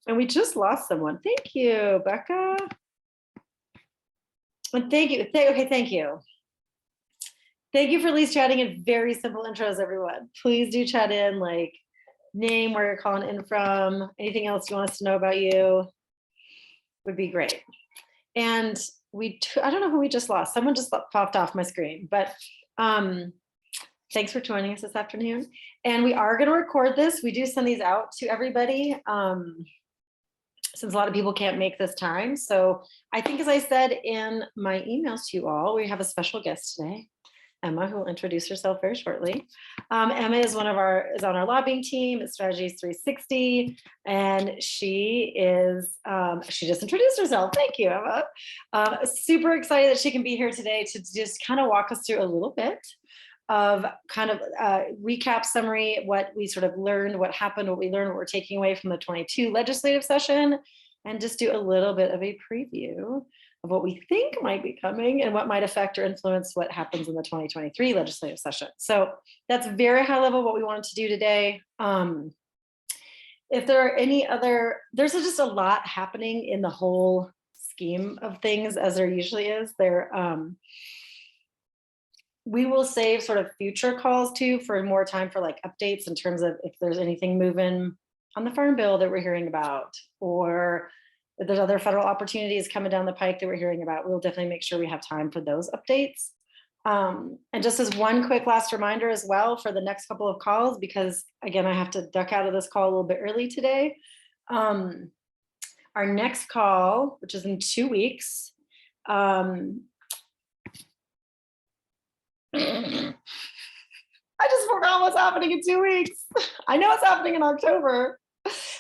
And we just lost someone. Thank you, Becca. And thank you. Okay, thank you. Thank you for at least chatting in very simple intros, everyone. Please do chat in, like name, where you're calling in from, anything else you want us to know about you would be great. And I don't know who we just lost. Someone just popped off my screen, but thanks for joining us this afternoon. And we are going to record this. We do send these out to everybody since a lot of people can't make this time. So I think, as I said in my emails to you all, we have a special guest today, Emma, who will introduce herself very shortly. Emma is on our lobbying team at Strategies 360, and she just introduced herself. Thank you, Emma. Super excited that she can be here today to just kind of walk us through a little bit of kind of recap summary, what we sort of learned, what happened, what we learned, what we're taking away from the 22 legislative session, and just do a little bit of a preview of what we think might be coming and what might affect or influence what happens in the 2023 legislative session. So that's very high level what we wanted to do today. If there are any other, there's just a lot happening in the whole scheme of things, as there usually is. We will save sort of future calls too for more time for like updates in terms of if there's anything moving on the farm bill that we're hearing about, or if there's other federal opportunities coming down the pike that we're hearing about. We'll definitely make sure we have time for those updates. And just as one quick last reminder as well for the next couple of calls, because again, I have to duck out of this call a little bit early today. Our next call, which is in 2 weeks, I just forgot what's happening in 2 weeks. I know it's happening in October.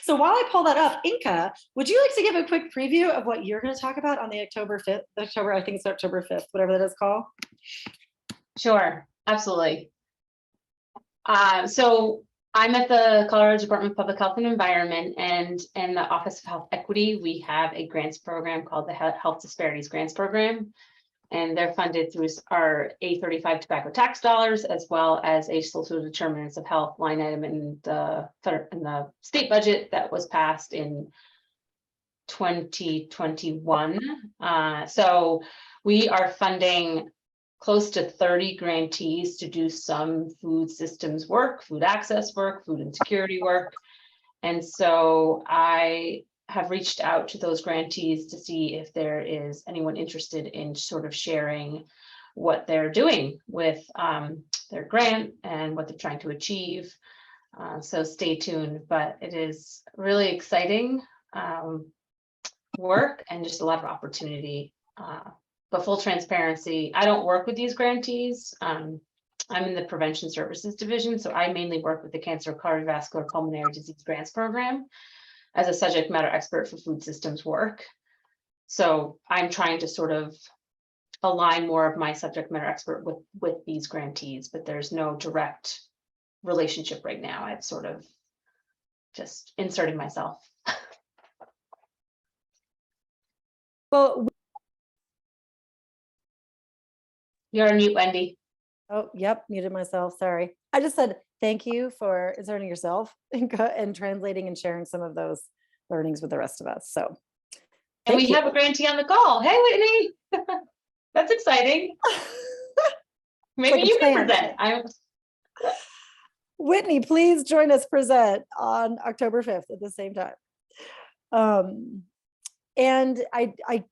So while I pull that up, Inka, would you like to give a quick preview of what you're going to talk about on the October 5th, I think it's October 5th, whatever that is called? Sure, absolutely. So I'm at the Colorado Department of Public Health and Environment, and in the Office of Health Equity, we have a grants program called the Health Disparities Grants Program. And they're funded through our A35 tobacco tax dollars, as well as a social determinants of health line item in the state budget that was passed in 2021. So we are funding close to 30 grantees to do some food systems work, food access work, food insecurity work. And so I have reached out to those grantees to see if there is anyone interested in sort of sharing what they're doing with their grant and what they're trying to achieve. So stay tuned, but it is really exciting work and just a lot of opportunity. But full transparency, I don't work with these grantees. I'm in the Prevention Services Division, so I mainly work with the Cancer, Cardiovascular, Pulmonary Disease Grants Program as a subject matter expert for food systems work. So I'm trying to sort of align more of my subject matter expert with these grantees, but there's no direct relationship right now. I've sort of just inserted myself. Well, You're on mute, Wendy. oh, yep, muted myself, sorry. I just said thank you for inserting yourself and translating and sharing some of those learnings with the rest of us. So, and we have a grantee on the call. Hey, Whitney, that's exciting. Maybe like you can present. Whitney, please join us present on October 5th at the same time. And I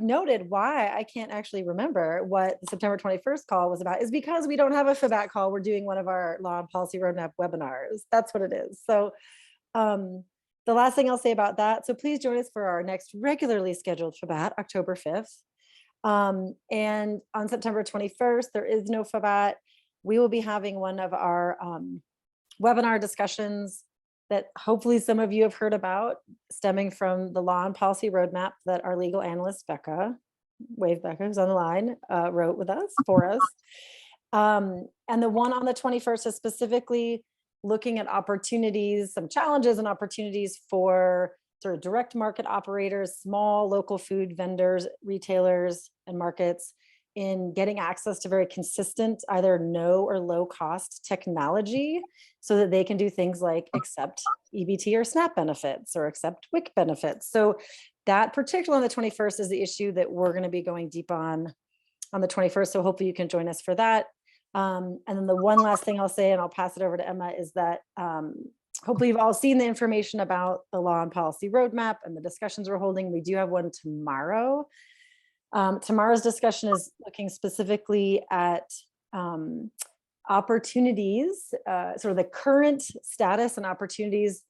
noted why I can't actually remember what the September 21st call was about is because we don't have a FBAT call. We're doing one of our Law and Policy Roadmap webinars. That's what it is. So the last thing I'll say about that, so please join us for our next regularly scheduled FBAT, October 5th. And on September 21st, there is no FBAT. We will be having one of our webinar discussions that hopefully some of you have heard about, stemming from the Law and Policy Roadmap that our legal analyst, Becca, wave Becca, who's on the line, wrote with us, for us. And the one on the 21st is specifically looking at opportunities, some challenges and opportunities for sort of direct market operators, small local food vendors, retailers, and markets in getting access to very consistent, either no or low cost technology so that they can do things like accept EBT or SNAP benefits or accept WIC benefits. So that particularly on the 21st is the issue that we're going to be going deep on the 21st. So hopefully you can join us for that. And then the one last thing I'll say, and I'll pass it over to Emma, is that hopefully you've all seen the information about the law and policy roadmap and the discussions we're holding. We do have one tomorrow. Tomorrow's discussion is looking specifically at opportunities, sort of the current status and opportunities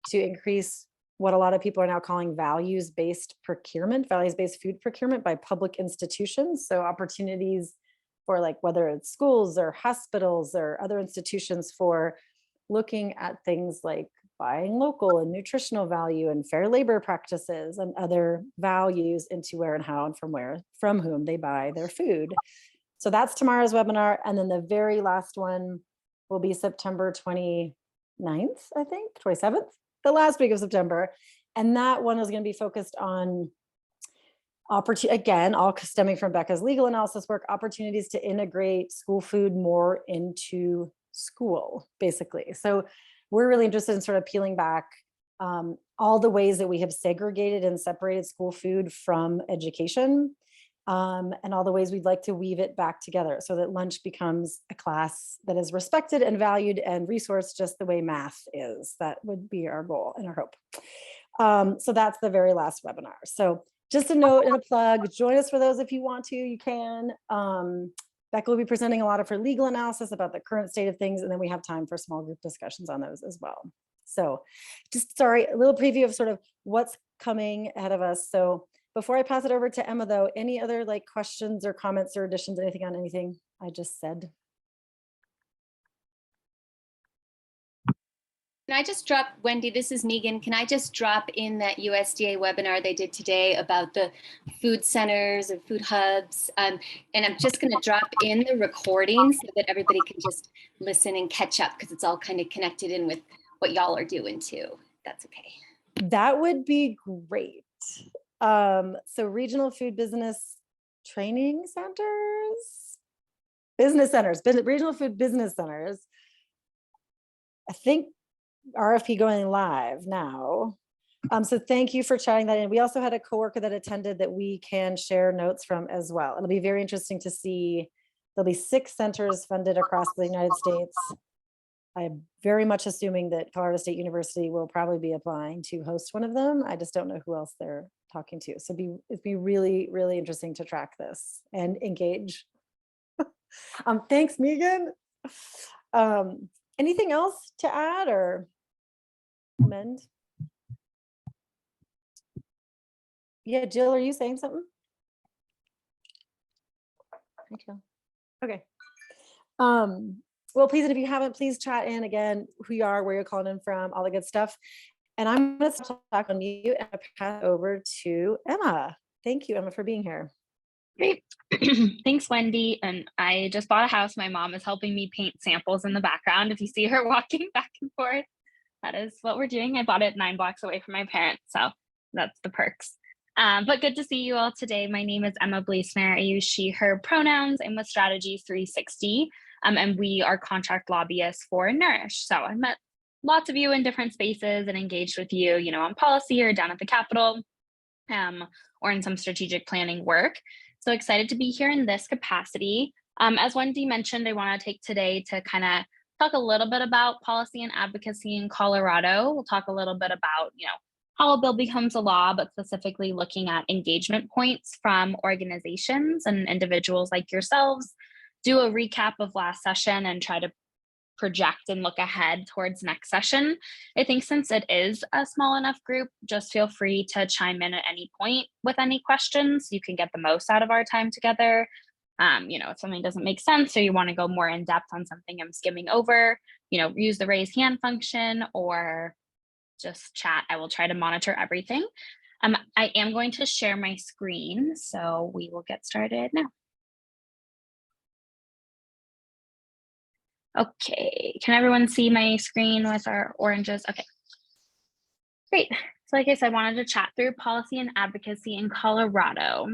to increase what a lot of people are now calling values-based procurement, values-based food procurement by public institutions. So opportunities for, like, whether it's schools or hospitals or other institutions, for looking at things like buying local and nutritional value and fair labor practices and other values into where and how and from whom they buy their food. So that's tomorrow's webinar. And then the very last one will be September 29th, I think, 27th, the last week of September. And that one is going to be focused on opportunity, again, all stemming from Becca's legal analysis work, opportunities to integrate school food more into school, basically. So we're really interested in sort of peeling back all the ways that we have segregated and separated school food from education, and all the ways we'd like to weave it back together so that lunch becomes a class that is respected and valued and resourced just the way math is. That would be our goal and our hope. So that's the very last webinar. So just a note and a plug, join us for those if you want to, you can. Becca will be presenting a lot of her legal analysis about the current state of things, and then we have time for small group discussions on those as well. So just, sorry, a little preview of sort of what's coming ahead of us. So before I pass it over to Emma, though, any other like questions or comments or additions, anything on anything I just said? Can I just drop, Wendy, this is Megan. Can I just drop in that USDA webinar they did today about the food centers and food hubs? And I'm just going to drop in the recording so that everybody can just listen and catch up, because it's all kind of connected in with what y'all are doing too. That's okay. That would be great. So regional food business training centers, regional food business centers, I think RFP going live now. So thank you for chatting that in. We also had a coworker that attended that we can share notes from as well. It'll be very interesting to see. There'll be 6 centers funded across the United States. I'm very much assuming that Colorado State University will probably be applying to host one of them. I just don't know who else they're talking to. So it'd be really, really interesting to track this and engage. Thanks, Megan. Anything else to add or amend? Yeah, Jill, are you saying something? Hi, Jill. Okay. Well, please, and if you haven't, please chat in again, who you are, where you're calling in from, all the good stuff. And I'm going to talk on mute and pass over to Emma. Thank you, Emma, for being here. Great. Thanks, Wendy. And I just bought a house. My mom is helping me paint samples in the background. If you see her walking back and forth, that is what we're doing. I bought it 9 blocks away from my parents, so that's the perks. But good to see you all today. My name is Emma Bleesner. I use she, her pronouns. I'm with Strategy 360, and we are contract lobbyists for Nourish. So I met lots of you in different spaces and engaged with you, on policy or down at the Capitol, or in some strategic planning work. So excited to be here in this capacity. As Wendy mentioned, I want to take today to kind of talk a little bit about policy and advocacy in Colorado. We'll talk a little bit about, how a bill becomes a law, but specifically looking at engagement points from organizations and individuals like yourselves, do a recap of last session and try to project and look ahead towards next session. I think since it is a small enough group, just feel free to chime in at any point with any questions. You can get the most out of our time together. If something doesn't make sense or you want to go more in depth on something I'm skimming over, use the raise hand function or just chat. I will try to monitor everything. I am going to share my screen, so we will get started now. Okay, can everyone see my screen with our oranges? Okay, great. So like I said, I wanted to chat through policy and advocacy in Colorado.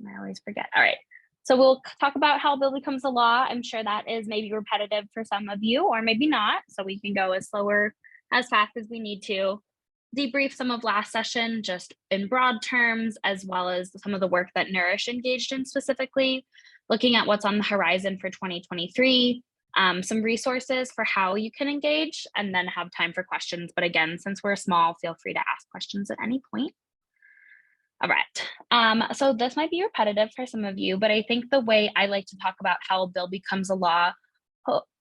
I always forget. All right, So we'll talk about how a bill becomes a law. I'm sure that is maybe repetitive for some of you, or maybe not. So we can go as slower, as fast as we need to. Debrief some of last session just in broad terms, as well as some of the work that Nourish engaged in specifically, looking at what's on the horizon for 2023, some resources for how you can engage, and then have time for questions. But again, since we're small, feel free to ask questions at any point. All right, so this might be repetitive for some of you, but I think the way I like to talk about how a bill becomes a law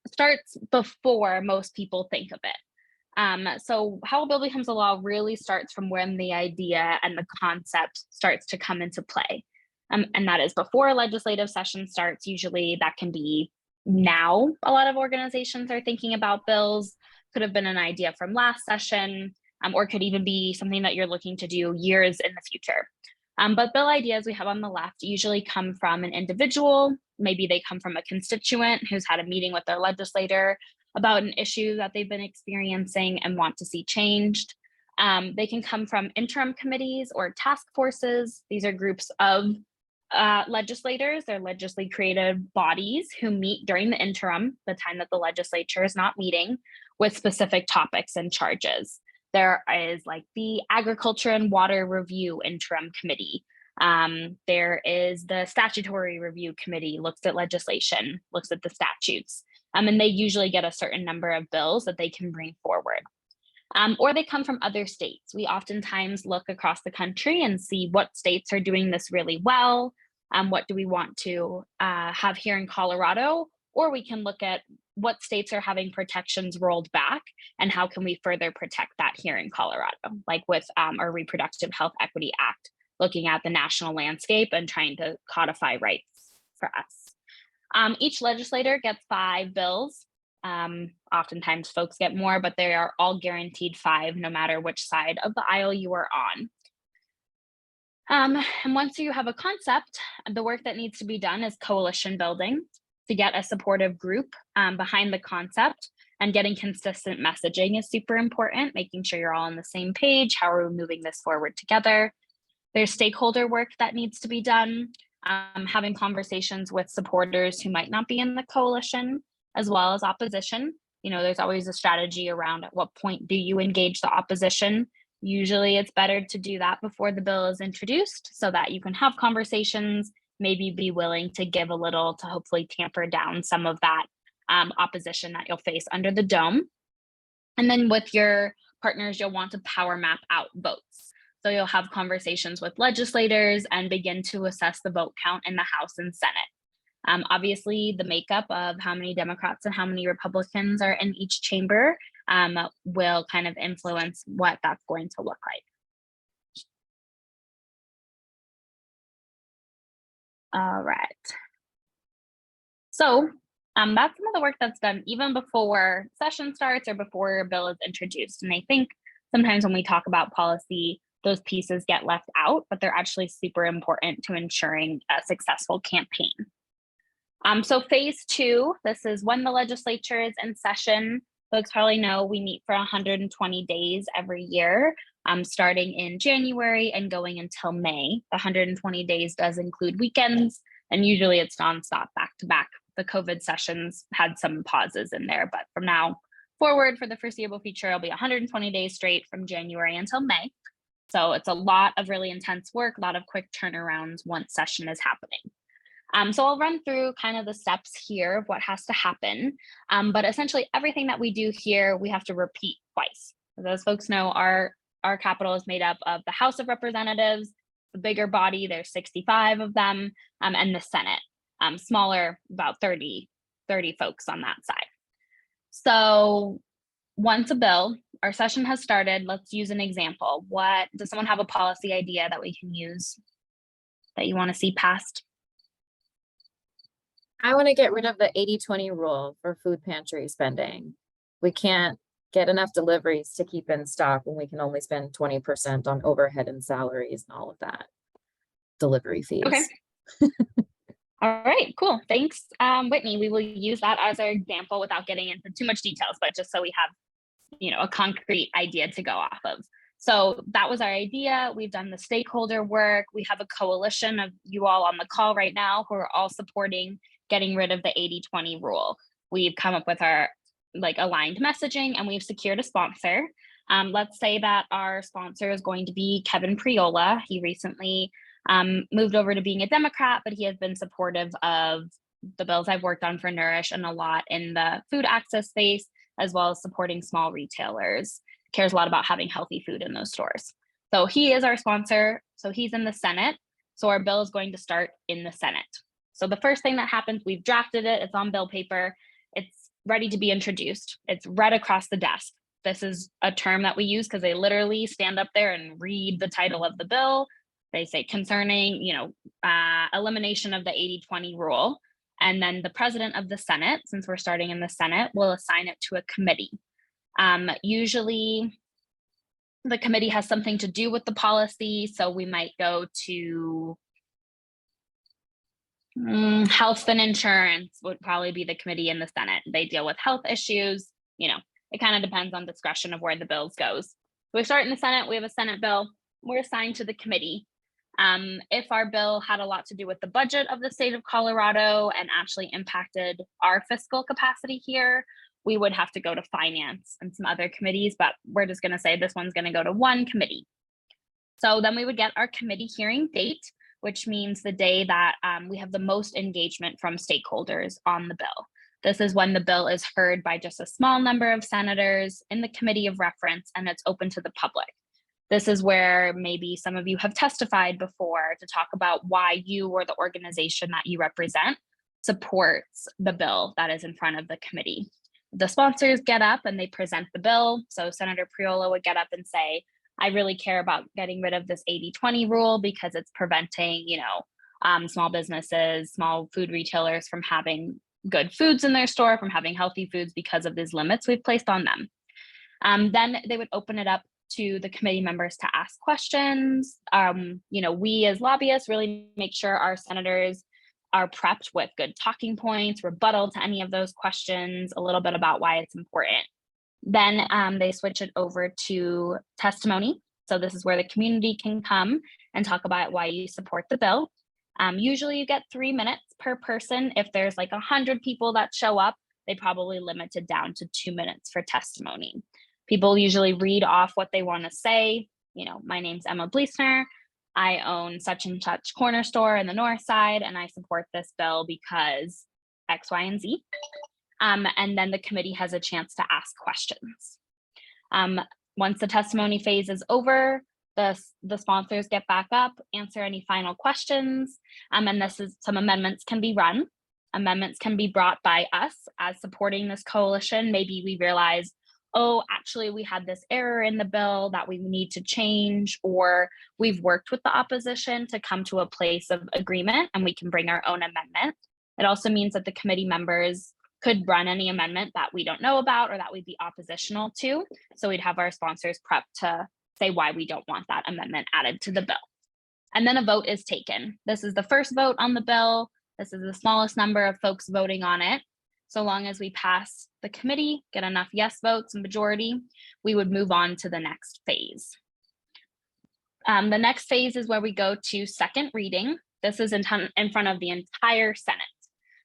starts before most people think of it. So how a bill becomes a law really starts from when the idea and the concept starts to come into play. And that is before a legislative session starts. Usually that can be now. A lot of organizations are thinking about bills, could have been an idea from last session, or could even be something that you're looking to do years in the future. But bill ideas we have on the left usually come from an individual. Maybe they come from a constituent who's had a meeting with their legislator about an issue that they've been experiencing and want to see changed. They can come from interim committees or task forces. These are groups of legislators. They're legislatively created bodies who meet during the interim, the time that the legislature is not meeting, with specific topics and charges. There is like the Agriculture and Water Review Interim Committee. There is the Statutory Review Committee, looks at legislation, looks at the statutes. And they usually get a certain number of bills that they can bring forward. Or they come from other states. We oftentimes look across the country and see what states are doing this really well. What do we want to have here in Colorado? Or we can look at what states are having protections rolled back and how can we further protect that here in Colorado, like with our Reproductive Health Equity Act, looking at the national landscape and trying to codify rights for us. Each legislator gets 5 bills. Oftentimes folks get more, but they are all guaranteed 5, no matter which side of the aisle you are on. And once you have a concept, the work that needs to be done is coalition building to get a supportive group behind the concept, and getting consistent messaging is super important, making sure you're all on the same page. How are we moving this forward together? There's stakeholder work that needs to be done, having conversations with supporters who might not be in the coalition, as well as opposition. You know, there's always a strategy around at what point do you engage the opposition. Usually it's better to do that before the bill is introduced so that you can have conversations, maybe be willing to give a little to hopefully tamper down some of that opposition that you'll face under the dome. And then with your partners, you'll want to power map out votes. So you'll have conversations with legislators and begin to assess the vote count in the House and Senate. Obviously, the makeup of how many Democrats and how many Republicans are in each chamber will kind of influence what that's going to look like. All right. So that's some of the work that's done even before session starts or before a bill is introduced. And I think sometimes when we talk about policy, those pieces get left out, but they're actually super important to ensuring a successful campaign. So phase 2, this is when the legislature is in session. Folks probably know we meet for 120 days every year, starting in January and going until May. The 120 days does include weekends, and usually it's nonstop, back to back. The COVID sessions had some pauses in there, but from now forward for the foreseeable future, it'll be 120 days straight from January until May. So it's a lot of really intense work, a lot of quick turnarounds once session is happening. So I'll run through kind of the steps here of what has to happen, but essentially everything that we do here, we have to repeat twice. As those folks know, our Capitol is made up of the House of Representatives, the bigger body, there's 65 of them, and the Senate, smaller, about 30 folks on that side. So once a bill, our session has started, let's use an example. What does someone have a policy idea that we can use that you want to see passed? I want to get rid of the 80-20 rule for food pantry spending. We can't get enough deliveries to keep in stock when we can only spend 20% on overhead and salaries and all of that. Delivery fees. Okay. All right, cool. Thanks, Whitney. We will use that as our example without getting into too much details, but just so we have, a concrete idea to go off of. So that was our idea. We've done the stakeholder work. We have a coalition of you all on the call right now who are all supporting getting rid of the 80-20 rule. We've come up with our aligned messaging, and we've secured a sponsor. Let's say that our sponsor is going to be Kevin Priola. He recently moved over to being a Democrat, but he has been supportive of the bills I've worked on for Nourish and a lot in the food access space, as well as supporting small retailers. Cares a lot about having healthy food in those stores. So he is our sponsor. So he's in the Senate. So our bill is going to start in the Senate. So the first thing that happens, we've drafted it. It's on bill paper. It's ready to be introduced. It's read across the desk. This is a term that we use because they literally stand up there and read the title of the bill. They say concerning, elimination of the 80-20 rule. And then the president of the Senate, since we're starting in the Senate, will assign it to a committee. Usually the committee has something to do with the policy. So we might go to health and insurance would probably be the committee in the Senate. They deal with health issues. It kind of depends on discretion of where the bills goes. We start in the Senate, we have a Senate bill, we're assigned to the committee. If our bill had a lot to do with the budget of the state of Colorado and actually impacted our fiscal capacity here, we would have to go to finance and some other committees, but we're just gonna say this one's gonna go to one committee. So then we would get our committee hearing date, which means the day that we have the most engagement from stakeholders on the bill. This is when the bill is heard by just a small number of senators in the committee of reference, and it's open to the public. This is where maybe some of you have testified before to talk about why you or the organization that you represent supports the bill that is in front of the committee. The sponsors get up and they present the bill. So Senator Priola would get up and say, I really care about getting rid of this 80-20 rule because it's preventing, small businesses, small food retailers from having good foods in their store, from having healthy foods because of these limits we've placed on them. Then they would open it up to the committee members to ask questions. We as lobbyists really make sure our senators are prepped with good talking points, rebuttal to any of those questions, a little bit about why it's important. Then they switch it over to testimony. So this is where the community can come and talk about why you support the bill. Usually you get 3 minutes per person. If there's 100 people that show up, they probably limit it down to 2 minutes for testimony. People usually read off what they want to say. My name's Emma Bleesner. I own such and such corner store in the north side, and I support this bill because X, Y, and Z. And then the committee has a chance to ask questions. Once the testimony phase is over, the sponsors get back up, answer any final questions, and some amendments can be run. Amendments can be brought by us as supporting this coalition. Maybe we realize, oh, actually we had this error in the bill that we need to change, or we've worked with the opposition to come to a place of agreement and we can bring our own amendment. It also means that the committee members could run any amendment that we don't know about or that we'd be oppositional to. So we'd have our sponsors prepped to say why we don't want that amendment added to the bill. And then a vote is taken. This is the first vote on the bill. This is the smallest number of folks voting on it. So long as we pass the committee, get enough yes votes, a majority, we would move on to the next phase. The next phase is where we go to second reading. This is in front of the entire Senate.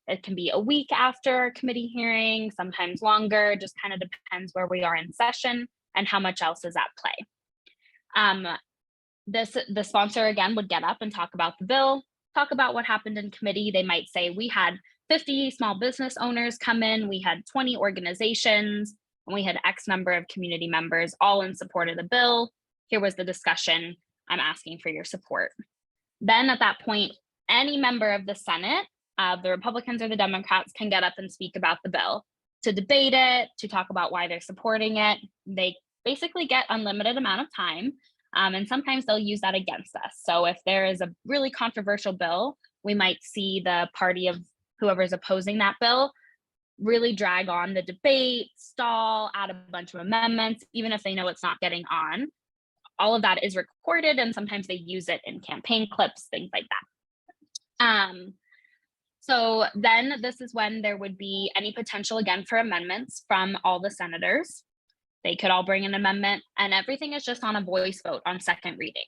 It can be a week after a committee hearing, sometimes longer, just kind of depends where we are in session and how much else is at play. The sponsor again would get up and talk about the bill, talk about what happened in committee. They might say, we had 50 small business owners come in, we had 20 organizations, and we had X number of community members all in support of the bill. Here was the discussion. I'm asking for your support. Then at that point, any member of the Senate, the Republicans or the Democrats, can get up and speak about the bill, to debate it, to talk about why they're supporting it. They basically get unlimited amount of time, and sometimes they'll use that against us. So if there is a really controversial bill, we might see the party of whoever's opposing that bill really drag on the debate, stall, add a bunch of amendments, even if they know it's not getting on. All of that is recorded, and sometimes they use it in campaign clips, things like that. So then this is when there would be any potential again for amendments from all the senators. They could all bring an amendment, and everything is just on a voice vote on second reading.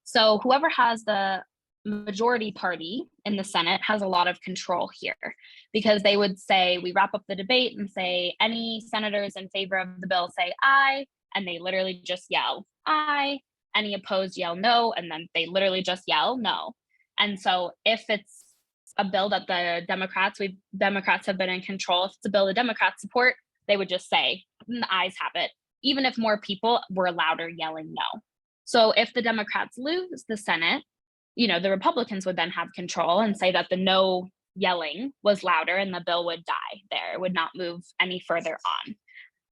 So whoever has the majority party in the Senate has a lot of control here, because they would say, we wrap up the debate and say, any senators in favor of the bill say aye, and they literally just yell aye. Any opposed yell no, and then they literally just yell no. And so if it's a bill that the Democrats have been in control, if it's a bill the Democrats support, they would just say, the ayes have it, even if more people were louder yelling no. So if the Democrats lose the Senate, the Republicans would then have control and say that the no yelling was louder and the bill would die there. It would not move any further on.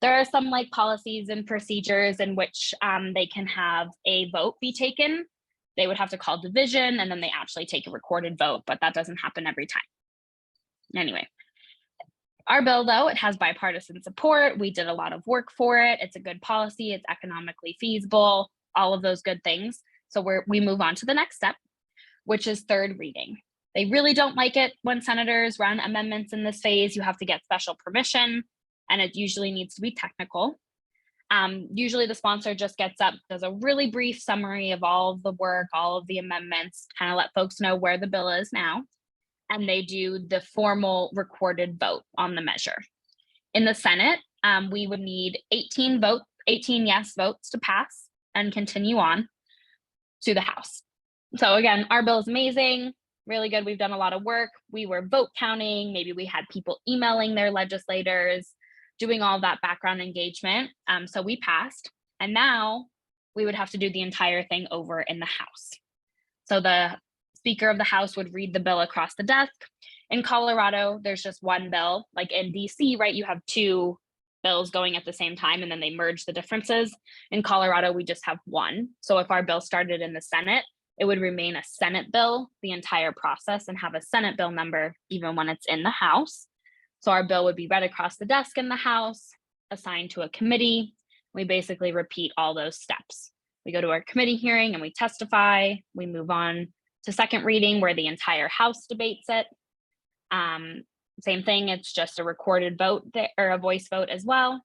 There are some policies and procedures in which they can have a vote be taken. They would have to call division, and then they actually take a recorded vote, but that doesn't happen every time. Anyway, our bill, though, it has bipartisan support. We did a lot of work for it. It's a good policy. It's economically feasible, all of those good things. So we move on to the next step, which is third reading. They really don't like it when senators run amendments in this phase. You have to get special permission, and it usually needs to be technical. Usually the sponsor just gets up, does a really brief summary of all of the work, all of the amendments, kind of let folks know where the bill is now, and they do the formal recorded vote on the measure. In the Senate, we would need 18 yes votes to pass and continue on to the House. So again, our bill is amazing, really good. We've done a lot of work. We were vote counting. Maybe we had people emailing their legislators, doing all that background engagement. So we passed, and now we would have to do the entire thing over in the House. So the Speaker of the House would read the bill across the desk. In Colorado, there's just one bill. Like in DC, right, you have two bills going at the same time, and then they merge the differences. In Colorado, we just have one. So if our bill started in the Senate, it would remain a Senate bill the entire process and have a Senate bill number even when it's in the House. So our bill would be read across the desk in the House, assigned to a committee. We basically repeat all those steps. We go to our committee hearing and we testify. We move on to second reading where the entire House debates it. Same thing, it's just a recorded vote or a voice vote as well.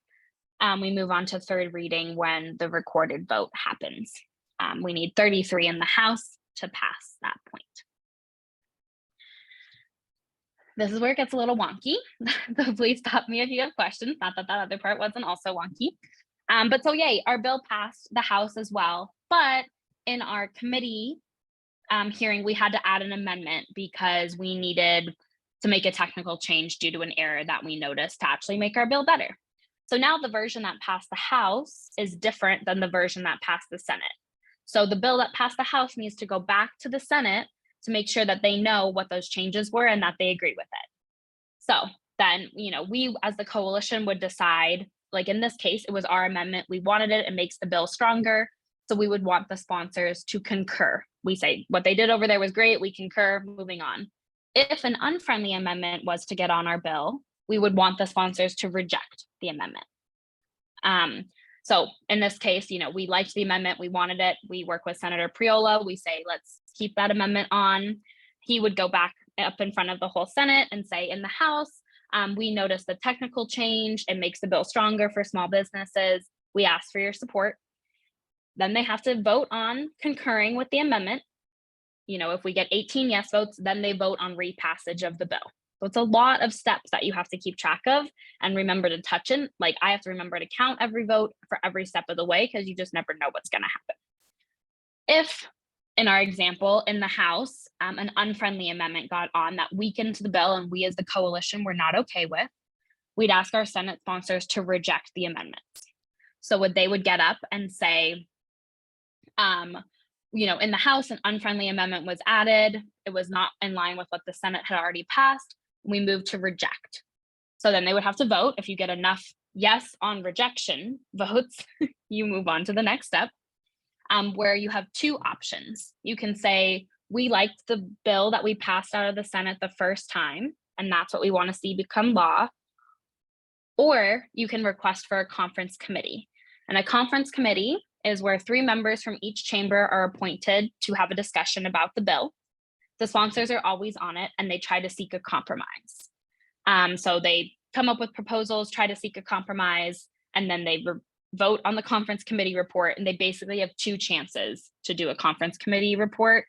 We move on to third reading when the recorded vote happens. We need 33 in the House to pass that point. This is where it gets a little wonky. So please stop me if you have questions. Not that that other part wasn't also wonky. But so yay, our bill passed the House as well. But in our committee hearing, we had to add an amendment because we needed to make a technical change due to an error that we noticed to actually make our bill better. So now the version that passed the House is different than the version that passed the Senate. So the bill that passed the House needs to go back to the Senate to make sure that they know what those changes were and that they agree with it. So then, we as the coalition would decide, like in this case, it was our amendment. We wanted it. It makes the bill stronger. So we would want the sponsors to concur. We say what they did over there was great. We concur, moving on. If an unfriendly amendment was to get on our bill, we would want the sponsors to reject the amendment. So in this case, we liked the amendment, we wanted it. We work with Senator Priola. We say, let's keep that amendment on. He would go back up in front of the whole Senate and say, in the House, we noticed the technical change. It makes the bill stronger for small businesses. We ask for your support. Then they have to vote on concurring with the amendment. If we get 18 yes votes, then they vote on repassage of the bill. So it's a lot of steps that you have to keep track of and remember to touch in. Like I have to remember to count every vote for every step of the way because you just never know what's going to happen. If, in our example, in the House, an unfriendly amendment got on that weakened the bill and we as the coalition were not okay with, we'd ask our Senate sponsors to reject the amendments. So they would get up and say, in the House, an unfriendly amendment was added. It was not in line with what the Senate had already passed. We moved to reject. So then they would have to vote. If you get enough yes on rejection votes, you move on to the next step, where you have two options. You can say, we liked the bill that we passed out of the Senate the first time, and that's what we want to see become law. Or you can request for a conference committee. And a conference committee is where 3 members from each chamber are appointed to have a discussion about the bill. The sponsors are always on it and they try to seek a compromise. So they come up with proposals, try to seek a compromise, and then they vote on the conference committee report, and they basically have 2 chances to do a conference committee report.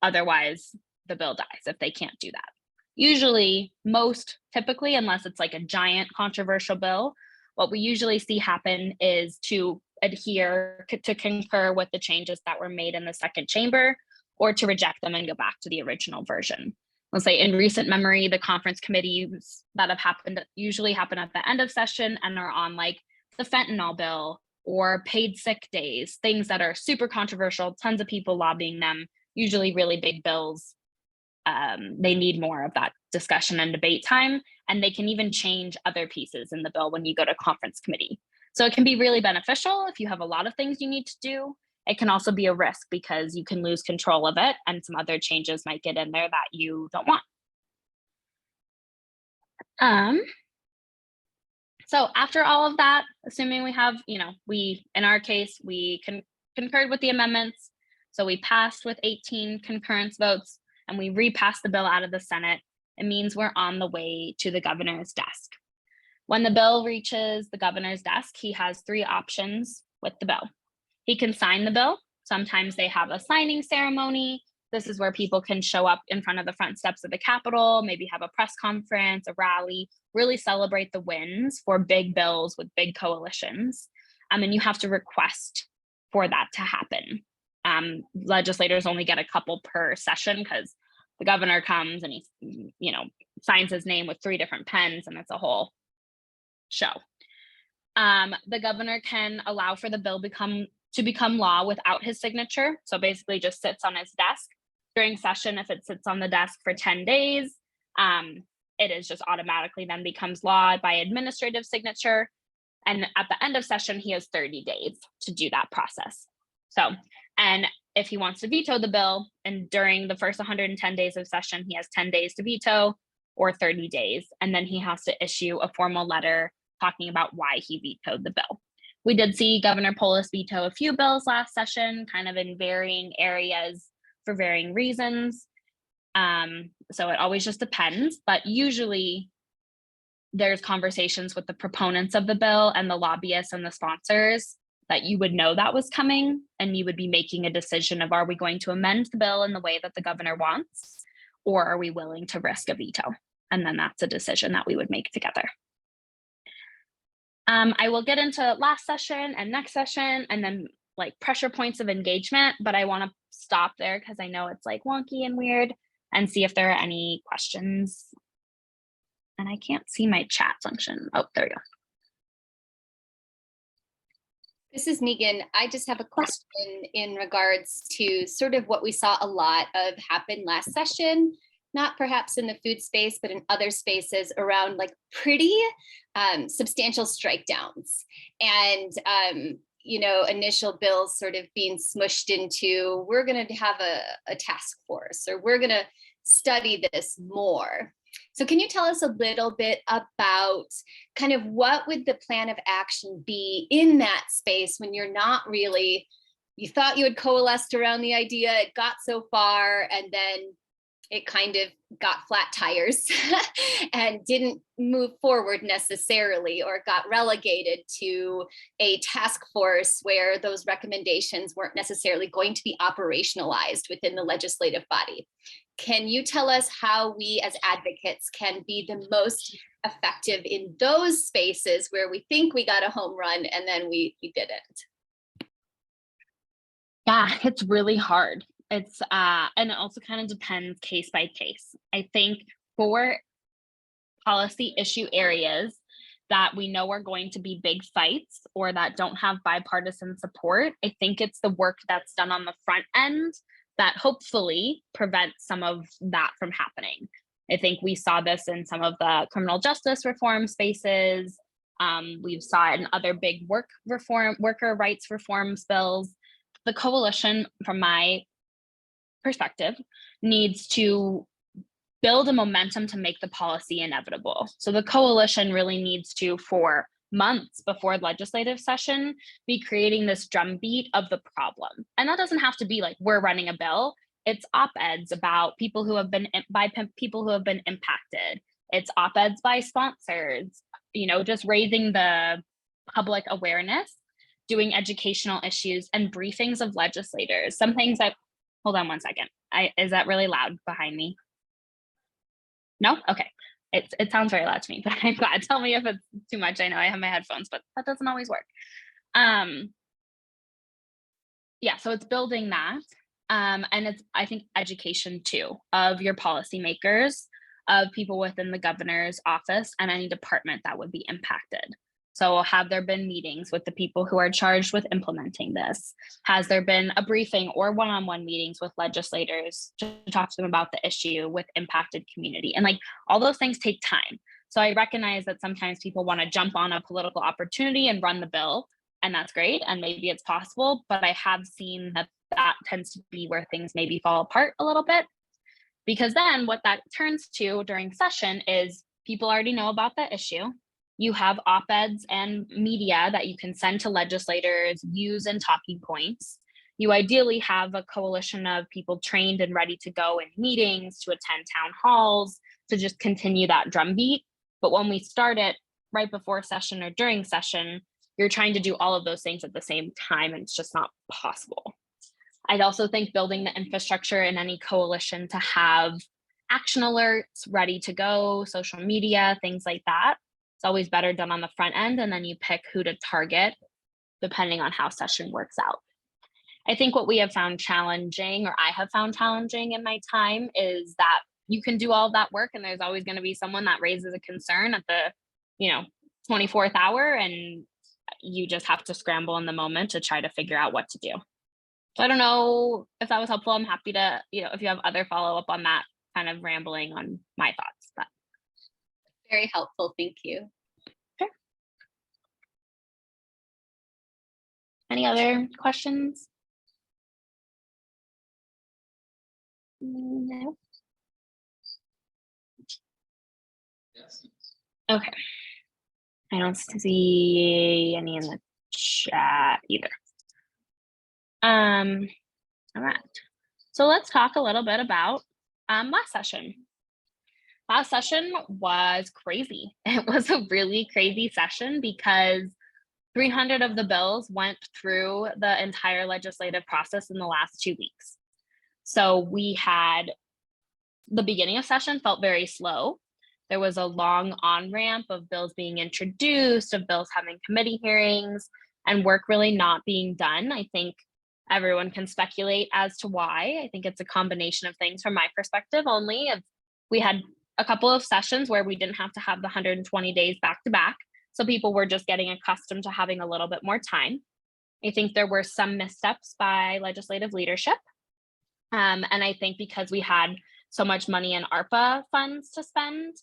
Otherwise, the bill dies if they can't do that. Usually, typically, unless it's like a giant controversial bill, what we usually see happen is to adhere, to concur with the changes that were made in the second chamber, or to reject them and go back to the original version. Let's say in recent memory, the conference committees that have happened usually happen at the end of session and are on like the fentanyl bill or paid sick days, things that are super controversial, tons of people lobbying them, usually really big bills. They need more of that discussion and debate time, and they can even change other pieces in the bill when you go to conference committee. So it can be really beneficial if you have a lot of things you need to do. It can also be a risk because you can lose control of it and some other changes might get in there that you don't want. So after all of that, assuming we have, in our case, we concurred with the amendments. So we passed with 18 concurrence votes and we repassed the bill out of the Senate. It means we're on the way to the governor's desk. When the bill reaches the governor's desk, he has 3 options with the bill. He can sign the bill. Sometimes they have a signing ceremony. This is where people can show up in front of the front steps of the Capitol, maybe have a press conference, a rally, really celebrate the wins for big bills with big coalitions. And you have to request for that to happen. Legislators only get a couple per session because the governor comes and he, signs his name with 3 different pens and it's a whole show. The governor can allow for the bill to become law without his signature. So basically just sits on his desk during session. If it sits on the desk for 10 days, it is just automatically then becomes law by administrative signature. And at the end of session, he has 30 days to do that process. So, and if he wants to veto the bill, and during the first 110 days of session, he has 10 days to veto or 30 days. And then he has to issue a formal letter talking about why he vetoed the bill. We did see Governor Polis veto a few bills last session, kind of in varying areas for varying reasons. So it always just depends, but usually there's conversations with the proponents of the bill and the lobbyists and the sponsors that you would know that was coming, and you would be making a decision of, are we going to amend the bill in the way that the governor wants, or are we willing to risk a veto? And then that's a decision that we would make together. I will get into last session and next session and then like pressure points of engagement, but I want to stop there because I know it's like wonky and weird, and see if there are any questions. And I can't see my chat function. Oh, there we go. This is Megan. I just have a question in regards to sort of what we saw a lot of happen last session, not perhaps in the food space, but in other spaces around like pretty substantial strike downs and, initial bills sort of being smushed into, we're going to have a task force, or we're going to study this more. So can you tell us a little bit about kind of what would the plan of action be in that space when you're not really, you thought you had coalesced around the idea, it got so far, and then it kind of got flat tires and didn't move forward necessarily, or got relegated to a task force where those recommendations weren't necessarily going to be operationalized within the legislative body. Can you tell us how we as advocates can be the most effective in those spaces where we think we got a home run and then we didn't? Yeah, it's really hard. It's and it also kind of depends case by case. I think for policy issue areas that we know are going to be big fights or that don't have bipartisan support, I think it's the work that's done on the front end that hopefully prevents some of that from happening. I think we saw this in some of the criminal justice reform spaces. We saw it in other big worker rights reforms bills. The coalition, from my perspective, needs to build a momentum to make the policy inevitable. So the coalition really needs to, for months before legislative session, be creating this drumbeat of the problem. And that doesn't have to be like we're running a bill. It's op-eds about people who have been impacted. It's op-eds by sponsors, just raising the public awareness doing educational issues and briefings of legislators. Some things hold on one second. Is that really loud behind me? No? Okay. It sounds very loud to me, but I'm glad. Tell me if it's too much. I know I have my headphones, but that doesn't always work. Yeah, so it's building that. And it's, I think, education too of your policymakers, of people within the governor's office and any department that would be impacted. So have there been meetings with the people who are charged with implementing this? Has there been a briefing or one-on-one meetings with legislators to talk to them about the issue with impacted community? And like all those things take time. So I recognize that sometimes people want to jump on a political opportunity and run the bill, and that's great. And maybe it's possible, but I have seen that that tends to be where things maybe fall apart a little bit. Because then what that turns to during session is people already know about the issue. You have op-eds and media that you can send to legislators, views and talking points. You ideally have a coalition of people trained and ready to go in meetings, to attend town halls, to just continue that drumbeat. But when we start it right before session or during session, you're trying to do all of those things at the same time, and it's just not possible. I'd also think building the infrastructure in any coalition to have action alerts ready to go, social media, things like that. It's always better done on the front end, and then you pick who to target depending on how session works out. I think what we have found challenging, or I have found challenging in my time, is that you can do all of that work and there's always going to be someone that raises a concern at the 24th hour, and you just have to scramble in the moment to try to figure out what to do. So I don't know if that was helpful. I'm happy to, if you have other follow-up on that, kind of rambling on my thoughts. But Very helpful. Thank you. sure. Any other questions? No. Okay. I don't see any in the chat either. All right. So let's talk a little bit about last session. Last session was crazy. It was a really crazy session because 300 of the bills went through the entire legislative process in the last 2 weeks. So we had the beginning of session felt very slow. There was a long on-ramp of bills being introduced, of bills having committee hearings, and work really not being done. I think everyone can speculate as to why. I think it's a combination of things from my perspective only. We had a couple of sessions where we didn't have to have the 120 days back to back. So people were just getting accustomed to having a little bit more time. I think there were some missteps by legislative leadership. And I think because we had so much money in ARPA funds to spend,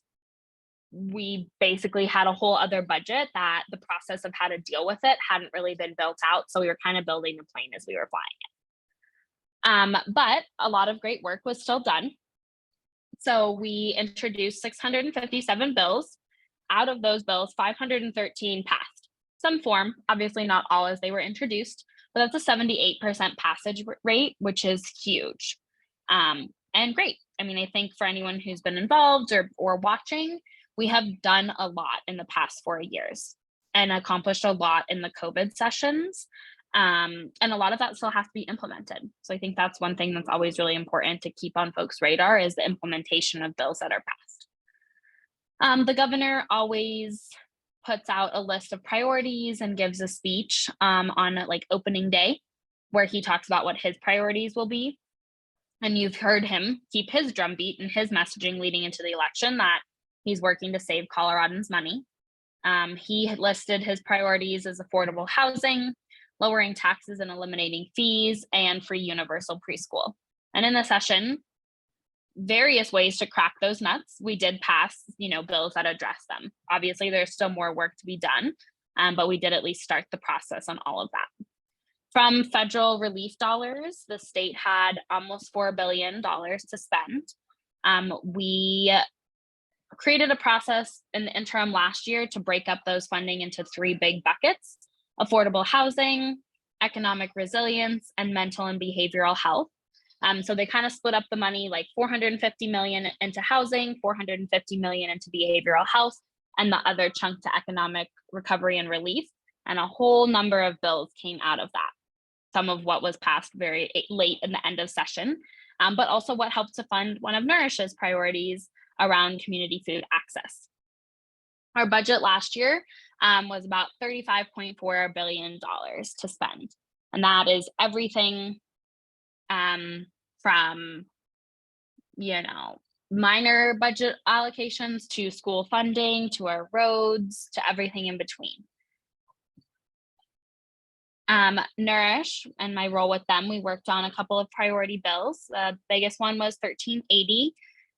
we basically had a whole other budget that the process of how to deal with it hadn't really been built out. So we were kind of building the plane as we were flying it. But a lot of great work was still done. So we introduced 657 bills. Out of those bills, 513 passed. Some form, obviously not all as they were introduced, but that's a 78% passage rate, which is huge and great. I mean, I think for anyone who's been involved or watching, we have done a lot in the past 4 years and accomplished a lot in the COVID sessions. And a lot of that still has to be implemented. So I think that's one thing that's always really important to keep on folks' radar is the implementation of bills that are passed. The governor always puts out a list of priorities and gives a speech on like opening day, where he talks about what his priorities will be. And you've heard him keep his drumbeat and his messaging leading into the election that he's working to save Coloradans money. He had listed his priorities as affordable housing, lowering taxes and eliminating fees, and free universal preschool. And in the session, various ways to crack those nuts. We did pass, bills that address them. Obviously, there's still more work to be done, but we did at least start the process on all of that. From federal relief dollars, the state had almost $4 billion to spend. We created a process in the interim last year to break up those funding into 3 big buckets: affordable housing, economic resilience, and mental and behavioral health. So they kind of split up the money, like $450 million into housing, $450 million into behavioral health, and the other chunk to economic recovery and relief. And a whole number of bills came out of that. Some of what was passed very late in the end of session, but also what helped to fund one of Nourish's priorities around community food access. Our budget last year was about $35.4 billion to spend. And that is everything from, minor budget allocations to school funding, to our roads, to everything in between. Nourish and my role with them, we worked on a couple of priority bills. The biggest one was 1380.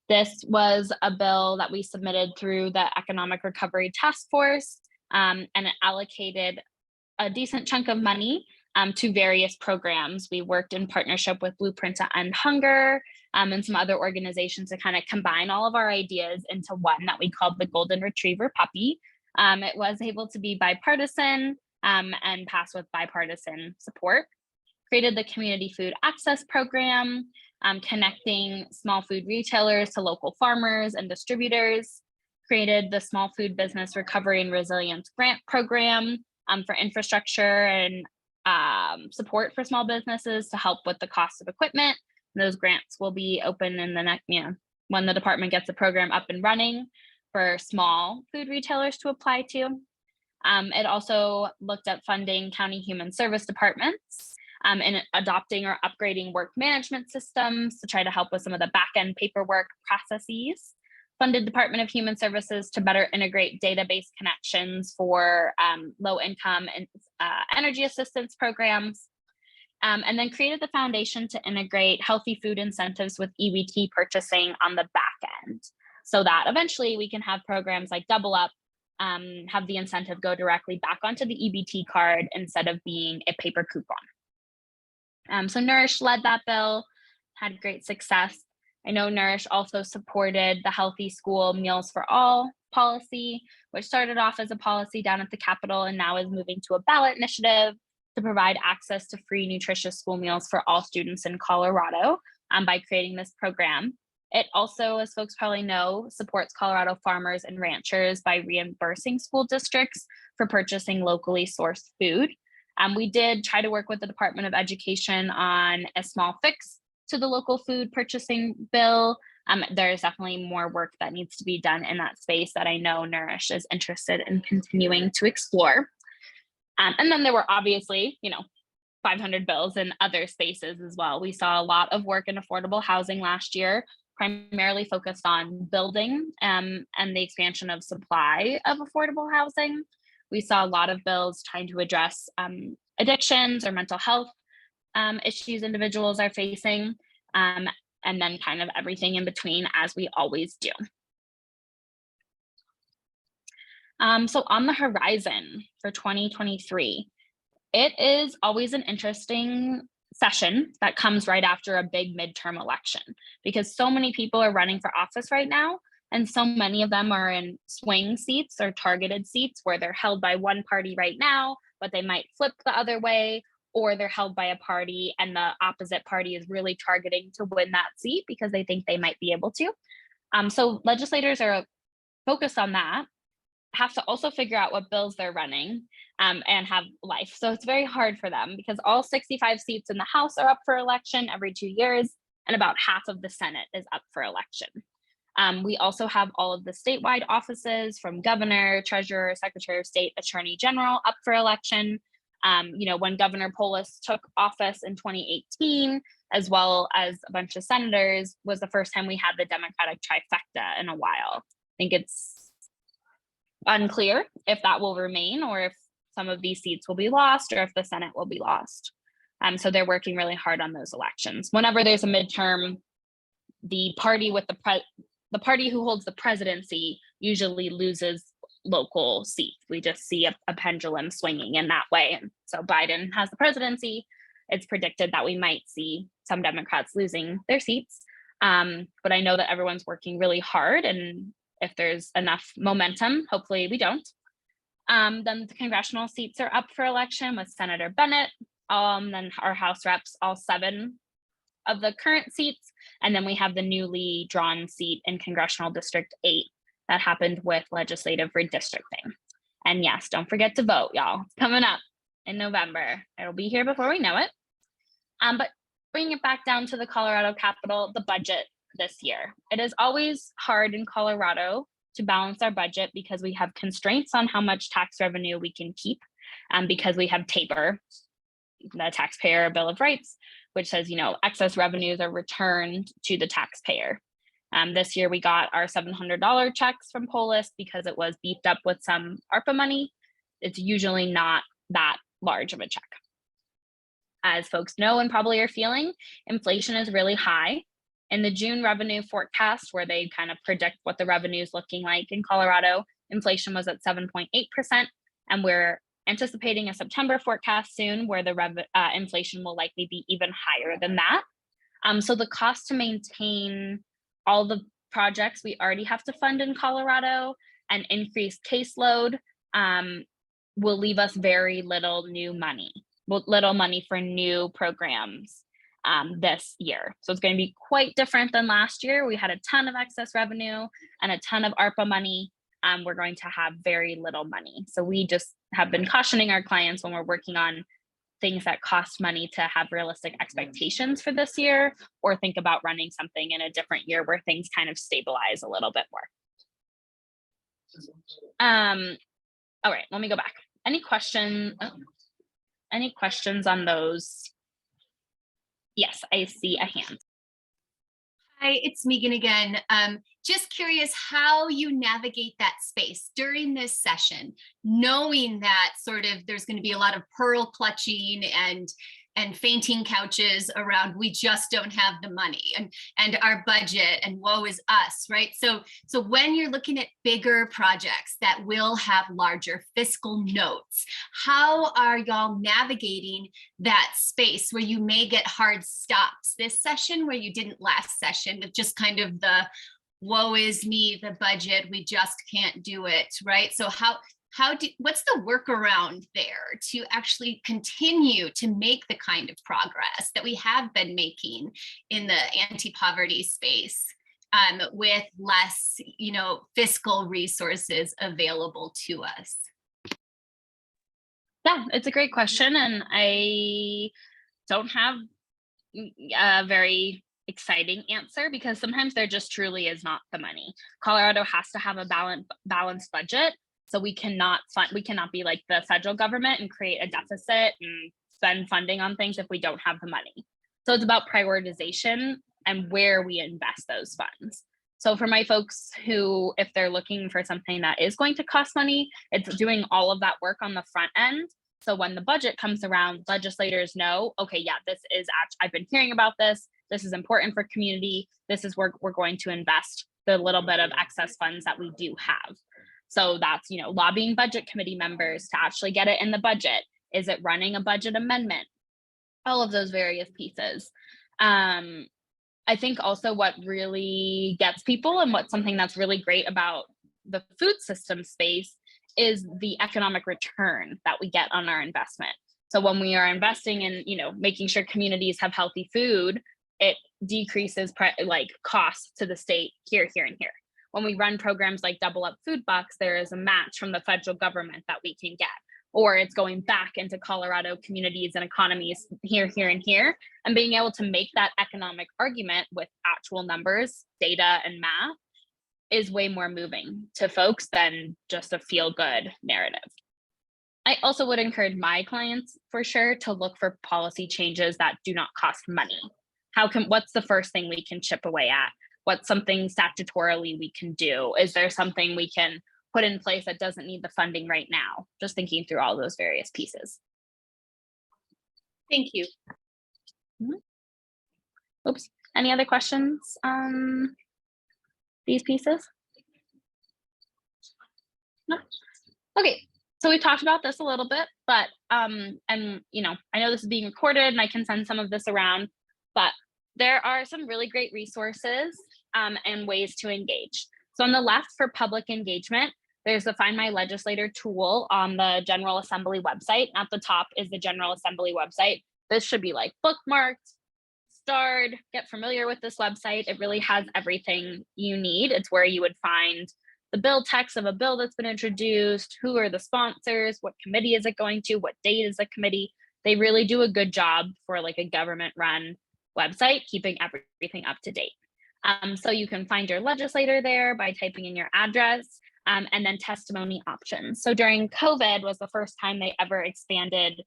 This was a bill that we submitted through the Economic Recovery Task Force, and it allocated a decent chunk of money to various programs. We worked in partnership with Blueprint to End Hunger and some other organizations to kind of combine all of our ideas into one that we called the Golden Retriever Puppy. It was able to be bipartisan and pass with bipartisan support. Created the Community Food Access Program, connecting small food retailers to local farmers and distributors. Created the Small Food Business Recovery and Resilience Grant Program for infrastructure and support for small businesses to help with the cost of equipment. And those grants will be open in the next, when the department gets the program up and running for small food retailers to apply to. It also looked at funding county human service departments and adopting or upgrading work management systems to try to help with some of the back-end paperwork processes. Funded Department of Human Services to better integrate database connections for low-income and energy assistance programs. And then created the foundation to integrate healthy food incentives with EBT purchasing on the back end, so that eventually we can have programs like Double Up, have the incentive go directly back onto the EBT card instead of being a paper coupon. So Nourish led that bill, had great success. I know Nourish also supported the Healthy School Meals for All policy, which started off as a policy down at the Capitol and now is moving to a ballot initiative to provide access to free nutritious school meals for all students in Colorado by creating this program. It also, as folks probably know, supports Colorado farmers and ranchers by reimbursing school districts for purchasing locally sourced food. We did try to work with the Department of Education on a small fix to the local food purchasing bill. There's definitely more work that needs to be done in that space that I know Nourish is interested in continuing to explore. And then there were obviously, 500 bills in other spaces as well. We saw a lot of work in affordable housing last year, primarily focused on building and the expansion of supply of affordable housing. We saw a lot of bills trying to address addictions or mental health issues individuals are facing, and then kind of everything in between, as we always do. So on the horizon for 2023, it is always an interesting session that comes right after a big midterm election, because so many people are running for office right now, and so many of them are in swing seats or targeted seats where they're held by one party right now, but they might flip the other way, or they're held by a party and the opposite party is really targeting to win that seat because they think they might be able to. So legislators are focused on that, have to also figure out what bills they're running and have life. So it's very hard for them because all 65 seats in the House are up for election every 2 years, and about half of the Senate is up for election. We also have all of the statewide offices from governor, treasurer, secretary of state, attorney general up for election. When Governor Polis took office in 2018, as well as a bunch of senators, was the first time we had the Democratic trifecta in a while. I think it's unclear if that will remain or if some of these seats will be lost or if the Senate will be lost. So they're working really hard on those elections. Whenever there's a midterm, the party with the party who holds the presidency usually loses local seats. We just see a pendulum swinging in that way. And so Biden has the presidency. It's predicted that we might see some Democrats losing their seats. But I know that everyone's working really hard, and if there's enough momentum, hopefully we don't. Then the congressional seats are up for election with Senator Bennett, then our House reps, all 7 of the current seats. And then we have the newly drawn seat in Congressional District 8 that happened with legislative redistricting. And yes, don't forget to vote, y'all. It's coming up in November. It'll be here before we know it. But bringing it back down to the Colorado Capitol, the budget this year. It is always hard in Colorado to balance our budget because we have constraints on how much tax revenue we can keep, because we have TAPR, the Taxpayer Bill of Rights, which says, excess revenues are returned to the taxpayer. This year we got our $700 checks from Polis because it was beefed up with some ARPA money. It's usually not that large of a check. As folks know and probably are feeling, inflation is really high. In the June revenue forecast, where they kind of predict what the revenue is looking like in Colorado, inflation was at 7.8%, and we're anticipating a September forecast soon where the inflation will likely be even higher than that. So the cost to maintain all the projects we already have to fund in Colorado and increased caseload will leave us very little money for new programs this year. So it's going to be quite different than last year. We had a ton of excess revenue and a ton of ARPA money. We're going to have very little money. So we just have been cautioning our clients when we're working on things that cost money to have realistic expectations for this year, or think about running something in a different year where things kind of stabilize a little bit more. All right, let me go back. Any questions on those? Yes, I see a hand. Hi, it's Megan again. Just curious how you navigate that space during this session, knowing that sort of there's going to be a lot of pearl clutching and fainting couches around, we just don't have the money and our budget and woe is us, right? So when you're looking at bigger projects that will have larger fiscal notes, how are y'all navigating that space where you may get hard stops this session where you didn't last session, with just kind of the woe is me, the budget, we just can't do it, right? So what's the workaround there to actually continue to make the kind of progress that we have been making in the anti-poverty space with less, fiscal resources available to us? Yeah, it's a great question. And I don't have a very exciting answer because sometimes there just truly is not the money. Colorado has to have a balanced budget. So we cannot be like the federal government and create a deficit and spend funding on things if we don't have the money. So it's about prioritization and where we invest those funds. So for my folks who, if they're looking for something that is going to cost money, it's doing all of that work on the front end. So when the budget comes around, legislators know, okay, yeah, I've been hearing about this. This is important for community. This is where we're going to invest the little bit of excess funds that we do have. So that's, lobbying budget committee members to actually get it in the budget. Is it running a budget amendment? All of those various pieces. I think also what really gets people and what's something that's really great about the food system space is the economic return that we get on our investment. So when we are investing in, making sure communities have healthy food, it decreases costs to the state here, and here. When we run programs like Double Up Food Bucks, there is a match from the federal government that we can get, or it's going back into Colorado communities and economies here, and here, and being able to make that economic argument with actual numbers, data, and math is way more moving to folks than just a feel-good narrative. I also would encourage my clients for sure to look for policy changes that do not cost money. What's the first thing we can chip away at? What's something statutorily we can do? Is there something we can put in place that doesn't need the funding right now? Just thinking through all those various pieces. Thank you. Oops. Any other questions on these pieces? No. Okay. So we talked about this a little bit, but and I know this is being recorded and I can send some of this around, but there are some really great resources and ways to engage. So on the left for public engagement, there's the Find My Legislator tool on the General Assembly website. At the top is the General Assembly website. This should be like bookmarked, starred, get familiar with this website. It really has everything you need. It's where you would find the bill text of a bill that's been introduced, who are the sponsors, what committee is it going to, what date is the committee. They really do a good job for like a government run website, keeping everything up to date. So you can find your legislator there by typing in your address, and then testimony options. So during COVID was the first time they ever expanded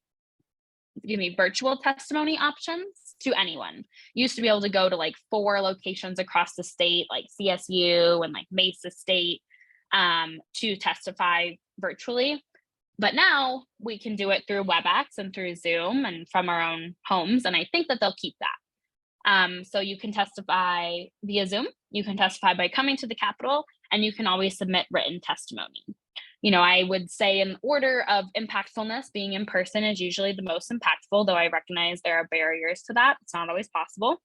virtual testimony options to anyone. Used to be able to go to like 4 locations across the state, like CSU and like Mesa State, to testify virtually. But now we can do it through WebEx and through Zoom and from our own homes. And I think that they'll keep that. So you can testify via Zoom, you can testify by coming to the Capitol, and you can always submit written testimony. I would say in order of impactfulness, being in person is usually the most impactful, though I recognize there are barriers to that. It's not always possible.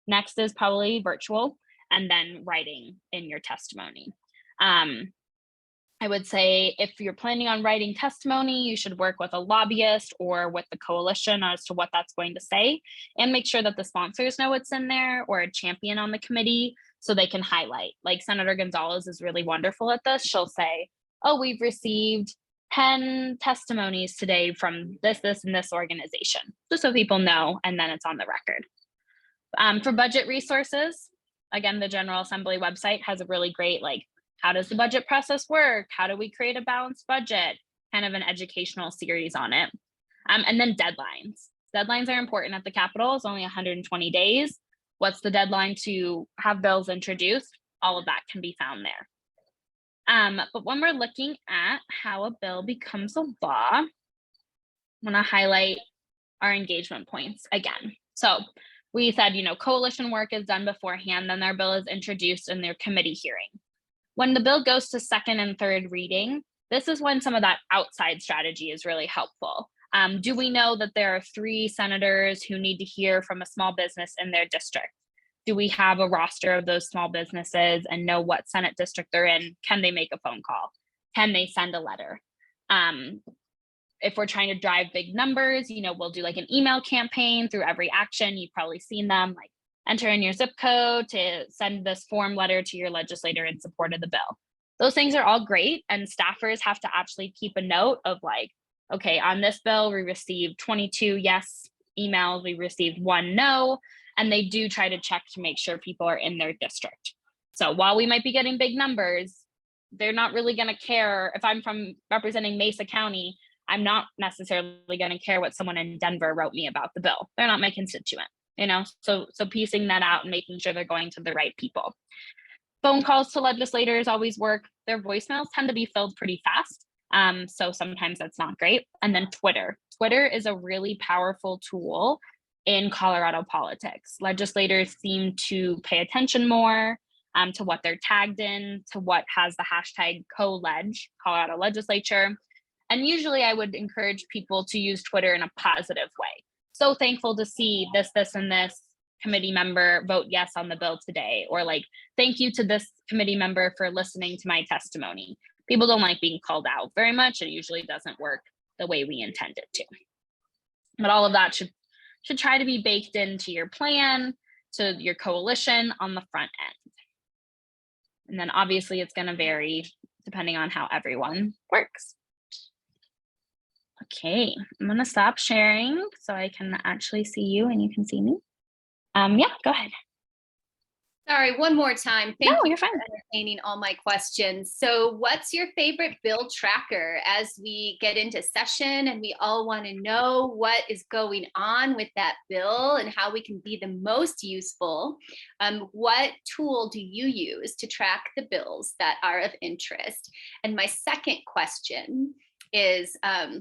Next is probably virtual, and then writing in your testimony. I would say if you're planning on writing testimony, you should work with a lobbyist or with the coalition as to what that's going to say, and make sure that the sponsors know what's in there, or a champion on the committee so they can highlight. Like Senator Gonzalez is really wonderful at this. She'll say, oh, we've received 10 testimonies today from this, and this organization, just so people know, and then it's on the record. For budget resources, again, the General Assembly website has a really great, like, how does the budget process work? How do we create a balanced budget? Kind of an educational series on it. And then deadlines. Deadlines are important at the Capitol. It's only 120 days. What's the deadline to have bills introduced? All of that can be found there. But when we're looking at how a bill becomes a law, I want to highlight our engagement points again. So we said, coalition work is done beforehand, then their bill is introduced in their committee hearing. When the bill goes to second and third reading, this is when some of that outside strategy is really helpful. Do we know that there are 3 senators who need to hear from a small business in their district? Do we have a roster of those small businesses and know what Senate district they're in? Can they make a phone call? Can they send a letter? If we're trying to drive big numbers, we'll do like an email campaign through every action. You've probably seen them, like enter in your zip code to send this form letter to your legislator in support of the bill. Those things are all great, and staffers have to actually keep a note of like, okay, on this bill, we received 22 yes emails, we received 1 no, and they do try to check to make sure people are in their district. So while we might be getting big numbers, they're not really going to care. If I'm from representing Mesa County, I'm not necessarily going to care what someone in Denver wrote me about the bill. They're not my constituent. So piecing that out and making sure they're going to the right people. Phone calls to legislators always work. Their voicemails tend to be filled pretty fast. So sometimes that's not great. And then Twitter. Twitter is a really powerful tool in Colorado politics. Legislators seem to pay attention more to what they're tagged in, to what has the hashtag CoLeg, Colorado Legislature. And usually I would encourage people to use Twitter in a positive way. So thankful to see this, and this committee member vote yes on the bill today, or like, thank you to this committee member for listening to my testimony. People don't like being called out very much. It usually doesn't work the way we intend it to. But all of that should try to be baked into your plan, to your coalition on the front end. And then obviously it's going to vary depending on how everyone works. Okay, I'm going to stop sharing so I can actually see you and you can see me. Yeah, go ahead. Sorry, one more time. No, Thank you you're fine. for entertaining all my questions. So what's your favorite bill tracker as we get into session and we all want to know what is going on with that bill and how we can be the most useful? What tool do you use to track the bills that are of interest? And my second question is,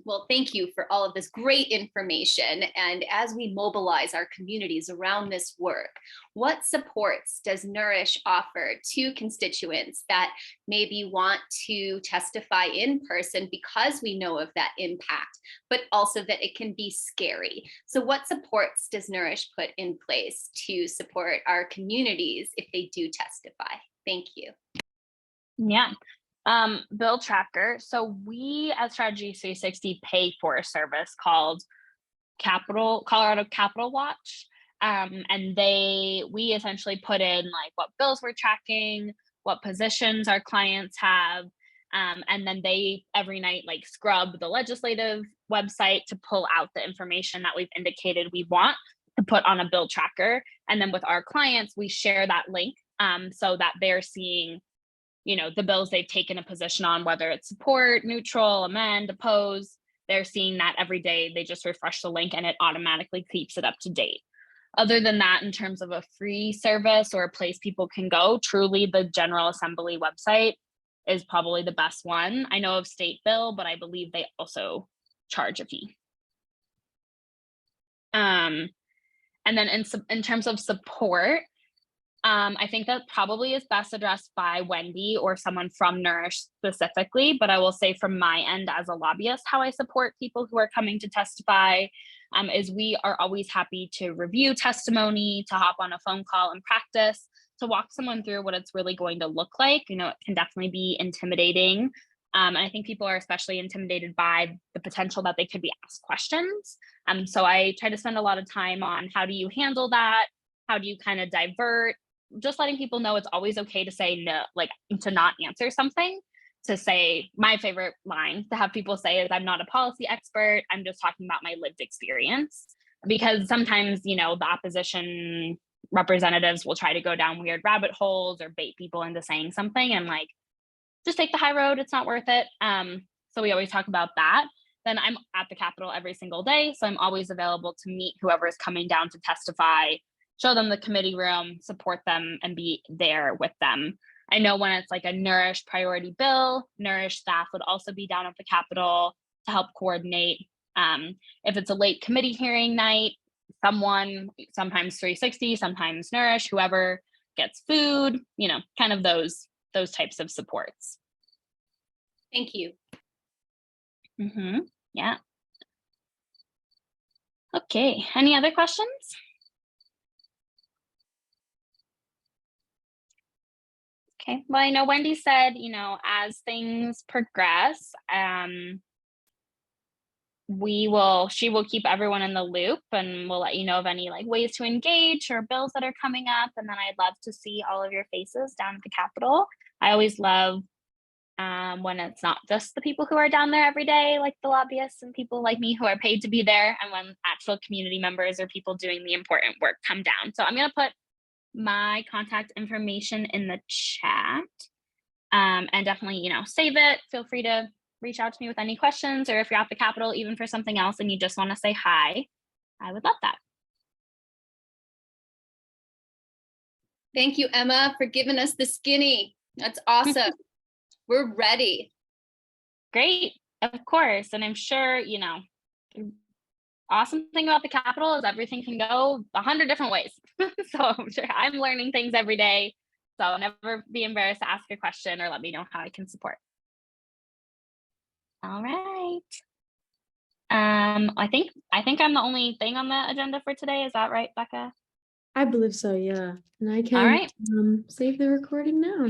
well, thank you for all of this great information. And as we mobilize our communities around this work, what supports does Nourish offer to constituents that maybe want to testify in person because we know of that impact, but also that it can be scary? So what supports does Nourish put in place to support our communities if they do testify? Thank you. Yeah. Bill tracker. So we at Strategy 360 pay for a service called Colorado Capitol Watch. And we essentially put in like what bills we're tracking, what positions our clients have. And then they every night like scrub the legislative website to pull out the information that we've indicated we want to put on a bill tracker. And then with our clients, we share that link so that they're seeing, you know, the bills they've taken a position on, whether it's support, neutral, amend, oppose. They're seeing that every day. They just refresh the link and it automatically keeps it up to date. Other than that, in terms of a free service or a place people can go, truly the General Assembly website is probably the best one. I know of State Bill, but I believe they also charge a fee. And then in terms of support, I think that probably is best addressed by Wendy or someone from Nourish specifically, but I will say from my end as a lobbyist, how I support people who are coming to testify is we are always happy to review testimony, to hop on a phone call and practice, to walk someone through what it's really going to look like. You know, it can definitely be intimidating. And I think people are especially intimidated by the potential that they could be asked questions. So I try to spend a lot of time on how do you handle that? How do you kind of divert? Just letting people know it's always okay to say no, like to not answer something, to say my favorite line to have people say is I'm not a policy expert. I'm just talking about my lived experience, because sometimes, you know, the opposition representatives will try to go down weird rabbit holes or bait people into saying something and like, just take the high road. It's not worth it. So we always talk about that. Then I'm at the Capitol every single day. So I'm always available to meet whoever is coming down to testify, show them the committee room, support them, and be there with them. I know when it's like a Nourish priority bill, Nourish staff would also be down at the Capitol to help coordinate. If it's a late committee hearing night, someone, sometimes 360, sometimes Nourish, whoever gets food, you know, kind of those types of supports. Thank you. Yeah. Okay, any other questions? Okay, well, I know Wendy said, you know, as things progress, she will keep everyone in the loop, and we'll let you know of any like ways to engage or bills that are coming up. And then I'd love to see all of your faces down at the Capitol. I always love when it's not just the people who are down there every day, like the lobbyists and people like me who are paid to be there, and when actual community members or people doing the important work come down. So I'm going to put my contact information in the chat, and definitely, you know, save it. Feel free to reach out to me with any questions, or if you're at the Capitol, even for something else and you just want to say hi, I would love that. Thank you, Emma, for giving us the skinny. That's awesome. We're ready. Great, of course. And I'm sure, you know, awesome thing about the Capitol is everything can go 100 different ways. So I'm sure I'm learning things every day. So never be embarrassed to ask a question or let me know how I can support. All right. I think I'm the only thing on the agenda for today. Is that right, Becca? I believe so, yeah. And I can All right. save the recording now.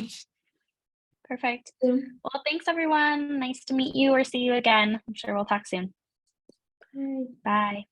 Perfect. Yeah. Well, thanks everyone. Nice to meet you or see you again. I'm sure we'll talk soon. Bye. Bye.